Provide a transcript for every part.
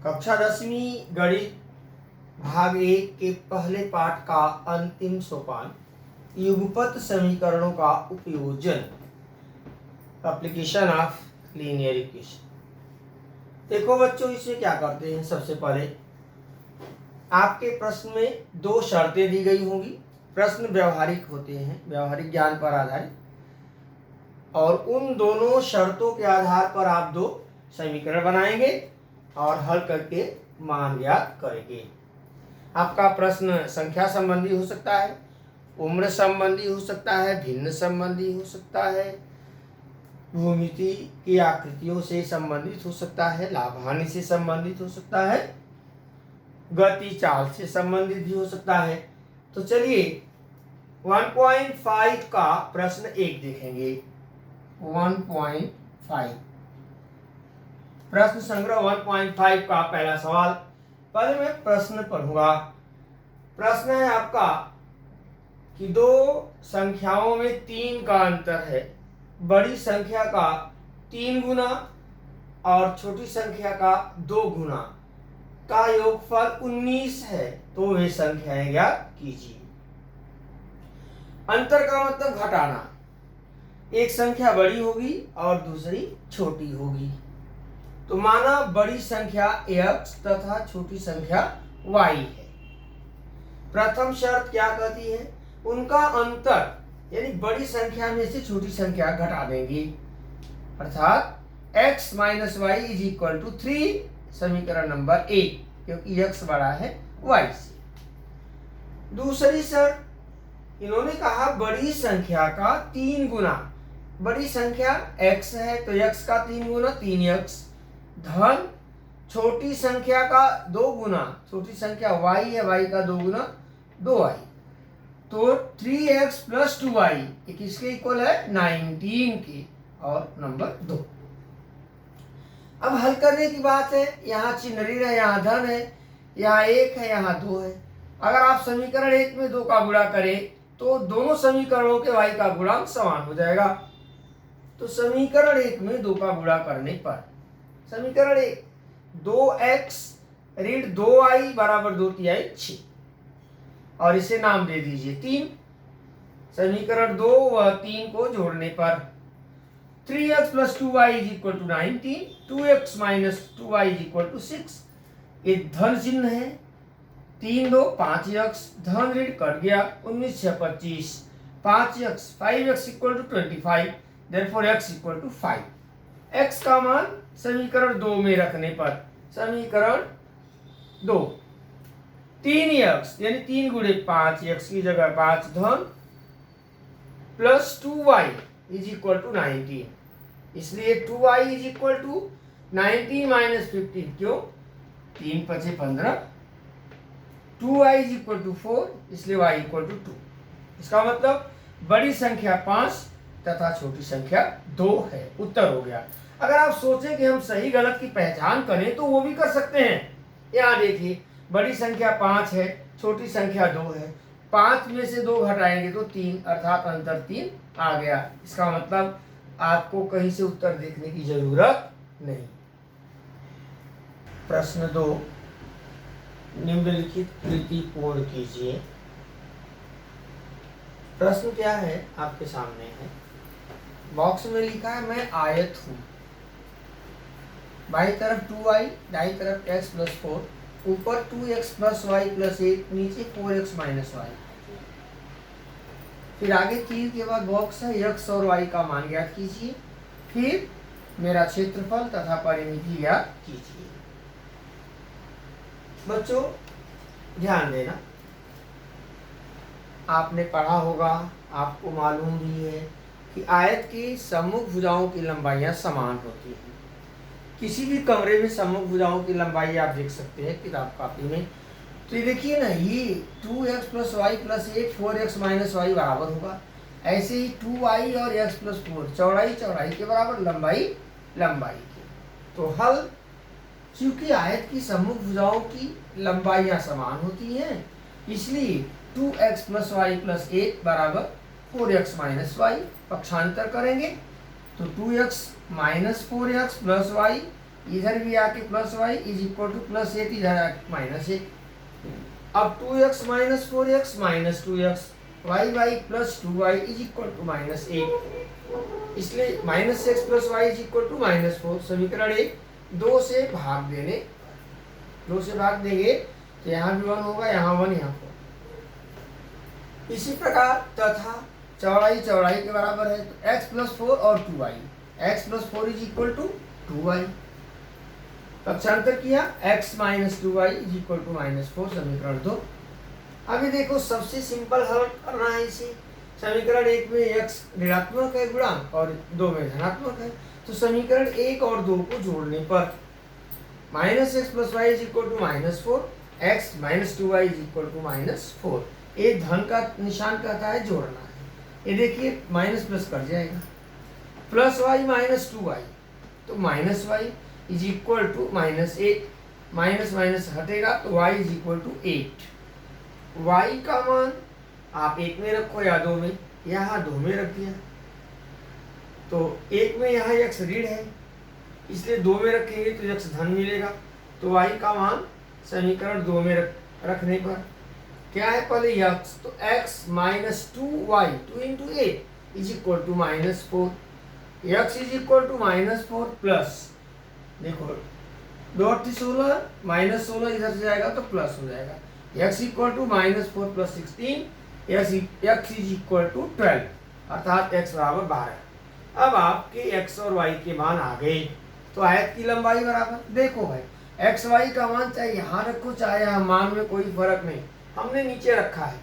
कक्षा 10वीं गणित भाग 1 के पहले पाठ का अंतिम सोपान युगपत समीकरणों का उपयोजन, एप्लीकेशन ऑफ लीनियर इक्वेशन। देखो बच्चों, इसमें क्या करते हैं। सबसे पहले आपके प्रश्न में दो शर्तें दी गई होंगी। प्रश्न व्यवहारिक होते हैं, व्यवहारिक ज्ञान पर आधारित, और उन दोनों शर्तों के आधार पर आप दो समीकरण बनाएंगे और हल करके मान ज्ञात करेंगे। आपका प्रश्न संख्या संबंधी हो सकता है, उम्र संबंधी हो सकता है, भिन्न संबंधी हो सकता है, भूमिति की आकृतियों से संबंधित हो सकता है, लाभ हानि से संबंधित हो सकता है, गति चाल से संबंधित भी हो सकता है। तो चलिए 1.5 का प्रश्न 1 देखेंगे। 1.5 प्रश्न संग्रह 1.5 का पहला सवाल। पहले मैं प्रश्न पढ़ूंगा। प्रश्न है आपका कि दो संख्याओं में 3 का अंतर है। बड़ी संख्या का 3 गुना और छोटी संख्या का 2 गुना का योगफल 19 है, तो वे संख्याएं ज्ञात कीजिए। अंतर का मतलब घटाना। एक संख्या बड़ी होगी और दूसरी छोटी होगी, तो माना बड़ी संख्या x तथा छोटी संख्या y है। प्रथम शर्त क्या कहती है? उनका अंतर, यानी बड़ी संख्या में से छोटी संख्या घटा देंगे, अर्थात x minus y is equal to 3, समीकरण नंबर 1, क्योंकि x बड़ा है y से। दूसरी शर्त, इन्होंने कहा बड़ी संख्या का 3 गुना। बड़ी संख्या x है तो x का 3 गुना 3x, धन छोटी संख्या का 2 गुना, छोटी संख्या y है, y का 2 गुना 2y, तो 3x प्लस 2y ये किसके इक्वल है? 19 के, और नंबर 2। अब हल करने की बात है। यहाँ चिन्ह ऋण है, यहाँ धन है, यहाँ 1 है, यहाँ 2 है। अगर आप समीकरण 1 में 2 का गुणा करें तो दोनों समीकरणों के y का गुणांक समान हो जाएगा। तो समीकरण 1 में 2 का गुणा करने पर समीकरण 1 2x ऋण 2y बराबर 2 तिहाई 6, और इसे नाम दे दीजिए 3। समीकरण 2 व 3 को जोड़ने पर 3x plus 2y is equal to 19, 2x minus 2y is equal to 6। ये धन चिन्ह है, 3 2 5x, धन ऋण कट गया, 19 6 25, 5x 5x equal to 25, therefore x equal to 5। x का मान समीकरण 2 में रखने पर समीकरण 2 3x यानी 3 गुणे 5x की जगह 5, धन plus 2y is equal to 19, इसलिए 2y is equal to 19 minus 15, क्यों? 3 5 15, 2y इज इक्वल टू 4, इसलिए y इक्वल टू 2। इसका मतलब बड़ी संख्या 5 तथा छोटी संख्या 2 है। उत्तर हो गया। अगर आप सोचें कि हम सही गलत की पहचान करें तो वो भी कर सकते हैं। यहाँ देखिए, बड़ी संख्या 5 है, छोटी संख्या 2 है, 5 में से 2 घटाएंगे तो 3, अर्थात अंतर 3 आ गया। इसका मतलब आपको कहीं से उत्तर देखने की जरूरत नहीं। प्रश्न 2, निम्नलिखित कृति पूर्ण कीजिए। प्रश्न क्या है आपके सामने है। बॉक्स में लिखा है मैं आयत हूं, बाई तरफ 2y, दाई तरफ x प्लस 4, ऊपर 2x प्लस y प्लस 8, नीचे 4x माइनस y। फिर आगे तीर के बाद बॉक्स है, x और y का मान ज्ञात कीजिए, फिर मेरा क्षेत्रफल तथा परिमिति ज्ञात कीजिए। बच्चों ध्यान देना, आपने पढ़ा होगा, आपको मालूम भी है कि आयत की सम्मुख भुजाओं की लंबाइयां समान होती हैं। किसी भी कमरे में सम्मुख भुजाओं की लंबाई आप देख सकते हैं किताब कापी में। तो ये देखिए ना, ये 2x plus y plus 8 4x minus y बराबर होगा। ऐसे ही 2y और x प्लस 4 चौड़ाई चौड़ाई के बराबर, लंबाई लंबाई के। तो हल, क्योंकि आयत की सम्मुख भुजाओं की लंबाइयां समान होती हैं, इसलिए 2x प्लस वाई प्लस 8 बराबर 4x माइनस वाई। पक्षांतर करेंगे तो 2x minus 4x plus Y इधर भी आके plus y is equal to plus 8, इधर आके माइनस 8। अब 2x minus 4x minus 2x, y y plus 2y is equal to minus 8, इसलिए minus x plus y is equal to minus 4। समीकरण 1 2 से भाग देने, 2 से भाग देंगे तो यहाँ भी 1 होगा, यहाँ 1, यहाँ 4। इसी प्रकार तथा चौड़ाई चौड़ाई के बराबर है, तो x प्लस 4 और 2y, x plus 4 is equal to 2y। पक्षांतर किया, x minus 2y is equal to minus 4, समीकरण 2। अभी देखो सबसे सिंपल हल करना है इसे। समीकरण 1 में x ऋणात्मक है गुणांक और 2 में धनात्मक है, तो समीकरण 1 और 2 को जोड़ने पर minus x plus y is equal to minus 4, x minus 2y is equal to minus 4। ये धन का निशान कहता है जोड़ना है। ये देखिए माइनस प्लस कट जाएगा, प्लस वाई माइनस 2y, तो minus y is equal to minus 8, minus minus हटेगा तो y is equal to 8। y का मान आप 1 में रखो या 2 में, यहाँ 2 में रख दिया, तो 1 में यहाँ x ऋण है, इसलिए 2 में रखेंगे तो x धन मिलेगा। तो y का मान समीकरण 2 में रखने पर क्या है, पहले x, तो x minus 2y 2 into 8 is equal to minus 4, x is equal to minus 4 plus, देखो 2 8 16, माइनस 16 इधर से जाएगा तो प्लस हो जाएगा, x equal to minus 4 plus 16, x is equal to 12, अर्थात x बराबर 12। अब आपके x और y के मान आ गए, तो आयत की लंबाई बराबर, देखो भाई x y का मान चाहे यहाँ रखो चाहे यहाँ, मान में कोई फर्क नहीं, हमने नीचे रखा है।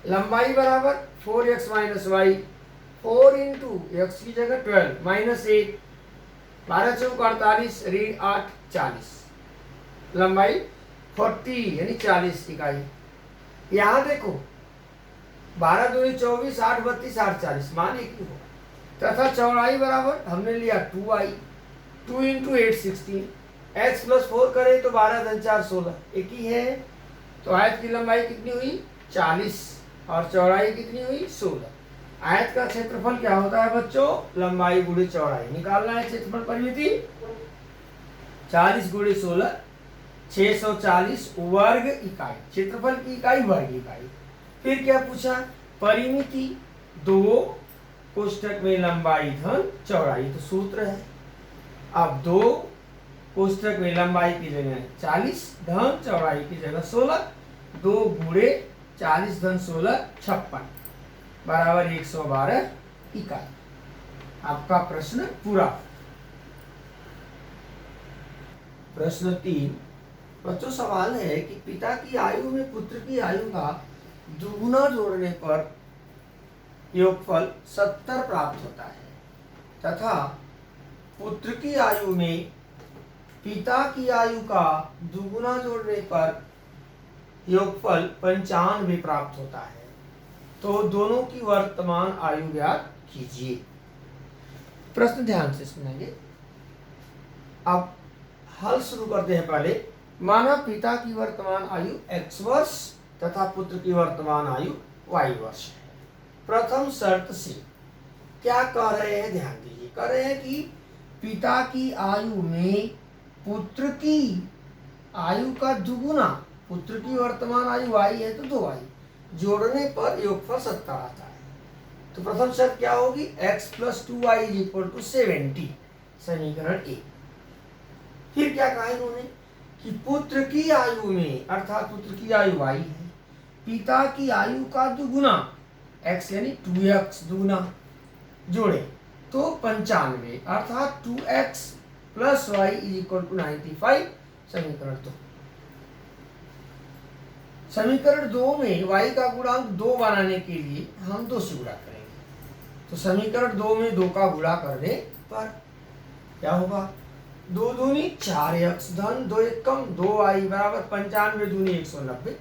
लंबाई बराबर 4x minus Y, 4 into x की जगह 12 माइनस 8, 12 चौक 48 ऋण 8 40, लंबाई 40 यानी 40 इकाई। यहाँ देखो 12 दूनी 24, 8 32 8 40, मान एक ही होगा। तथा चौड़ाई बराबर हमने लिया 2y, 2 इंटू 8 16, x प्लस 4 करे तो 12 धन 4 16, एक ही है। तो आयत की लंबाई कितनी हुई 40 और चौड़ाई कितनी हुई 16। आयत का क्षेत्रफल क्या होता है बच्चों, लंबाई गुणे चौड़ाई, निकालना है क्षेत्रफल परिमिति 40 गुणे 16 640 वर्ग इकाई, क्षेत्रफल की इकाई वर्ग इकाई। फिर क्या पूछा, परिमिति 2 कोष्ठक में लंबाई धन चौड़ाई, तो सूत्र है। अब 2 कोष्ठक में लंबाई की जगह 40 धन चौड़ाई की जगह 16, 2 गुणे 40 धन 16 56 बराबर 112 इकाई। आपका प्रश्न पूरा। प्रश्न 3 बच्चों, सवाल है कि पिता की आयु में पुत्र की आयु का दुगुना जोड़ने पर योगफल 70 प्राप्त होता है, तथा पुत्र की आयु में पिता की आयु का दुगुना जोड़ने पर योगफल 95 प्राप्त होता है। तो दोनों की वर्तमान आयु ज्ञात कीजिए। प्रश्न ध्यान से सुनेंगे। अब हल शुरू करते हैं। पहले माना पिता की वर्तमान आयु x वर्ष तथा पुत्र की वर्तमान आयु y वर्ष है। प्रथम शर्त से क्या कह रहे हैं, ध्यान दीजिए। कह रहे हैं कि पिता की आयु में पुत्र की आयु का दुगुना, पुत्र की वर्तमान आयु y है तो 2y, जोड़ने पर योगफल 70 आता है। तो प्रथम शर्त क्या होगी, x plus 2y is equal to 70, समीकरण 1। फिर क्या कहा इन्होंने कि पुत्र की आयु में, अर्थात पुत्र की आयु y है, पिता की आयु का दुगुना x यानी 2x दुगुना जोड़े तो 95, अर्थात 2x plus y is equal to 95, समीकरण 2। समीकरण 2 में y का गुणांक 2 बनाने के लिए हम 2 से गुणा करेंगे। तो समीकरण 2 में 2 का गुणा करने पर क्या होगा, 2 दूनी 4x धन 2 एक कम 2y बराबर 95 दूनी 190।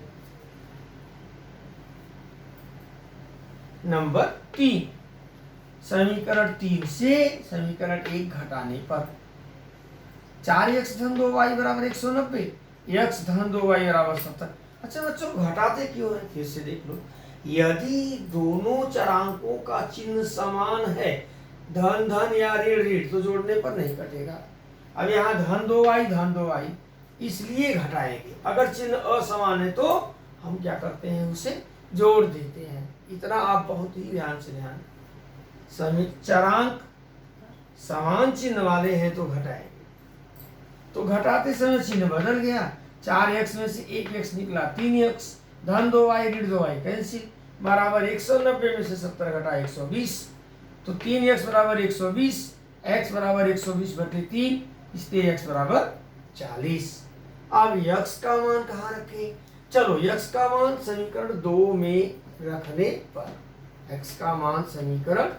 नंबर 3, समीकरण 3 से समीकरण 1 घटाने पर 4x धन 2y बराबर 190, x धन 2y बराबर 70। अच्छा बच्चों, घटाते क्यों है, फिर से देख लो। यदि दोनों चरांकों का चिन्ह समान है, धन धन या ऋण ऋण, तो जोड़ने पर नहीं कटेगा। अब यहाँ धन 2y इसलिए घटाएंगे। अगर चिन्ह असमान है तो हम क्या करते हैं, उसे जोड़ देते हैं। इतना आप बहुत ही ध्यान से ध्यान। चरांक समान चिन्ह वाले हैं तो घटाएंगे। तो घटाते समय चिन्ह बदल गया, 4x में से 1x निकला 3x, धन 2y ऋण 2y कैंसिल, बराबर 190 में से 70 घटा 120, तो 3x बराबर 120, x बराबर 120/3, इसलिए x बराबर 40। अब x का मान कहाँ रखें? चलो x का मान समीकरण 2 में रखने पर, x का मान समीकरण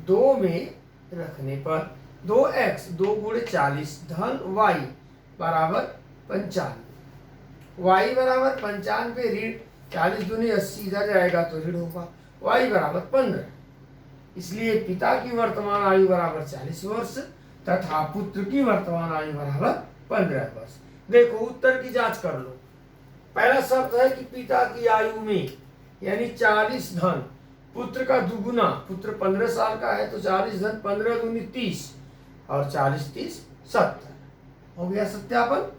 2 में रखने पर 2x 2 गुणे 40 धन y बराबर 95, y बराबर 95 ऋण 40 दूनी 80 इधर जाएगा तो ऋण होगा, y बराबर 15। इसलिए पिता की वर्तमान आयु बराबर 40 वर्ष तथा पुत्र की वर्तमान आयु बराबर 15 वर्ष। देखो उत्तर की जांच कर लो। पहला शर्त है कि पिता की आयु में यानी 40 धन पुत्र का दुगुना, पुत्र 15 साल का है तो 40 धन 15 दूनी 30 और 40 30 70 हो गया सत्यापन।